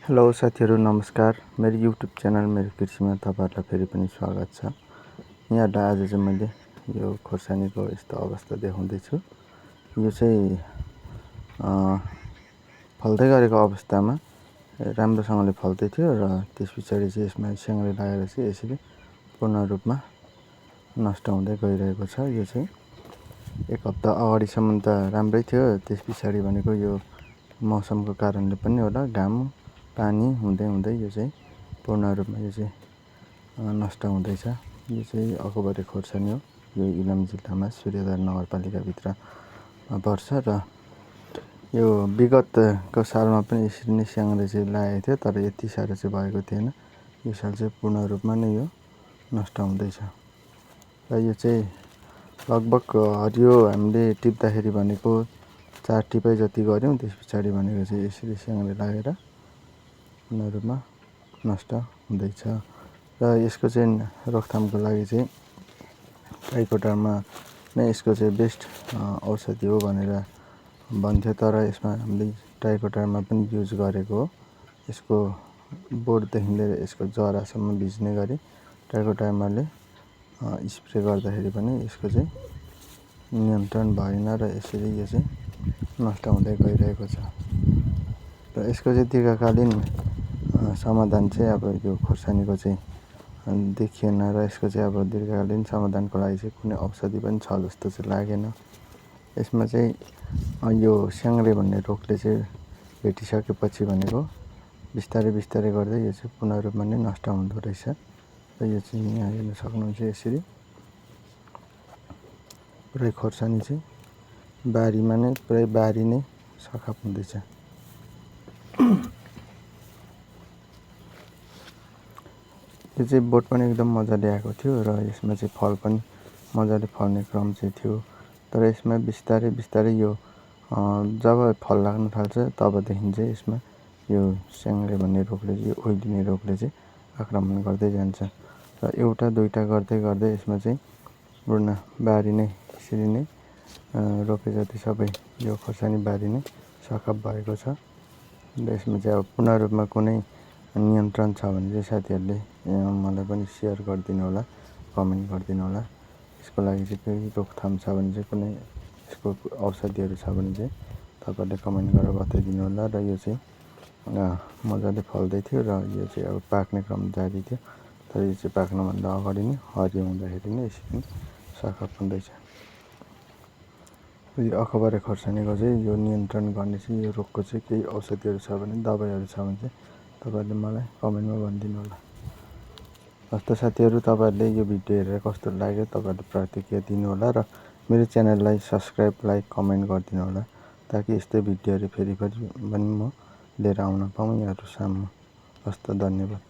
Hello साथीहरू नमस्कार। मेरो युट्युब च्यानल मेरो कृषिमा तपाईहरुलाई फेरि पनि स्वागत छ। यहाँलाई आज चाहिँ मैले यो खोर्सानीको यस्तो अवस्था देखाउँदै छु। यो चाहिँ फल्दै गरेको अवस्थामा राम्रोसँगले फल्दै थियो र त्यसपछि चाहिँ यसमा स्याङ्ले लागेर चाहिँ यसरी पूर्ण रूपमा नष्ट हुँदै गइरहेको छ। यो चाहिँ एक हप्ता अगाडिसम्म त राम्रै थियो, त्यसपछि भनेको यो मौसमको कारणले पनि होला, घाम पानी हुँदै हुँदै यो चाहिँ पूर्ण रूपमा यो चाहिँ नष्ट हुँदैछ। यो चाहिँ अकबरे खोर्सानी हो। यो इलाम जिल्लामा सूर्यधार नगरपालिकाभित्र पर्छ र यो विगतको सालमा पनि यसरी नै स्याङ्ले चाहिँ लागेको थियो, तर यति साह्रो चाहिँ भएको थिएन। यो साल चाहिँ पूर्ण रूपमा नै यो नष्ट हुँदैछ र यो चाहिँ लगभग हरियो हामीले टिप्दाखेरि भनेको 4 टिपाइ जति गऱ्यौँ। त्यसपछि भनेको चाहिँ यसरी स्याङ्ले लागेर पूर्ण रूपमा नष्ट हुँदैछ र यसको चाहिँ रोकथामको लागि चाहिँ ट्राइकोडर्मा नै यसको चाहिँ बेस्ट औषधि हो भनेर भन्थ्यो, तर यसमा हामीले ट्राइकोडर्मा पनि युज गरेको हो। यसको बोटदेखि लिएर यसको जरासम्म भिज्ने गरी ट्राइकोडर्माले स्प्रे गर्दाखेरि पनि यसको चाहिँ नियन्त्रण भएन र यसरी यो चाहिँ नष्ट हुँदै गइरहेको छ र यसको चाहिँ दीर्घकालीन समाधान चाहिँ अब यो खोर्सानीको चाहिँ देखिएन र यसको चाहिँ अब दीर्घकालीन समाधानको लागि चाहिँ कुनै औषधि पनि छ जस्तो चाहिँ लागेन। यसमा चाहिँ यो स्याङ्रे भन्ने रोगले चाहिँ भेटिसकेपछि भनेको बिस्तारै बिस्तारै गर्दै यो चाहिँ पूर्ण रूपमा नै नष्ट हुँदो रहेछ र यो चाहिँ यहाँ हेर्न सक्नुहुन्छ। यसरी पुरै खोर्सानी चाहिँ बारीमा नै पुरै बारी नै सखाप हुँदैछ। यो चाहिँ बोट पनि एकदम मजाले आएको थियो र यसमा चाहिँ फल पनि मजाले फल्ने क्रम चाहिँ थियो, तर यसमा बिस्तारै बिस्तारै यो जब फल लाग्न थाल्छ तबदेखि चाहिँ यसमा यो स्याङ्रे भन्ने रोगले चाहिँ ओइलिने रोगले चाहिँ आक्रमण गर्दै जान्छ र एउटा दुईटा गर्दै गर्दै यसमा चाहिँ पूर्ण बारी नै यसरी नै रोपे जति सबै यो खोर्सानी बारी नै सखाप भएको छ र यसमा चाहिँ अब पूर्ण रूपमा कुनै नियन्त्रण छ भने चाहिँ साथीहरूले मलाई पनि सेयर गरिदिनु होला, कमेन्ट गरिदिनु होला। यसको लागि चाहिँ केही रोकथाम छ भने चाहिँ कुनै यसको औषधिहरू छ भने चाहिँ तपाईँहरूले कमेन्ट गरेर बताइदिनु होला। र यो चाहिँ मजाले फल्दै थियो र यो चाहिँ अब पाक्ने क्रम जारी थियो, तर यो चाहिँ पाक्नुभन्दा अगाडि नै हरियो हुँदाखेरि नै यसरी सखाप हुँदैछ। यो अकबरे खोर्सानीको चाहिँ यो नियन्त्रण गर्ने चाहिँ यो रोगको चाहिँ केही औषधिहरू छ भने, दबाईहरू छ भने चाहिँ तपाईँहरूले मलाई कमेन्टमा भनिदिनु होला। हस्त साथीहरू, तपाईँहरूले यो भिडियो हेरेर कस्तो लाग्यो तपाईँहरूले प्रतिक्रिया दिनु होला र मेरो च्यानललाई सब्सक्राइब, लाइक, कमेन्ट गरिदिनु होला, ताकि यस्तै भिडियोहरू फेरि पनि म लिएर आउन पाऊँ यहाँहरू सामु। हस्त धन्यवाद।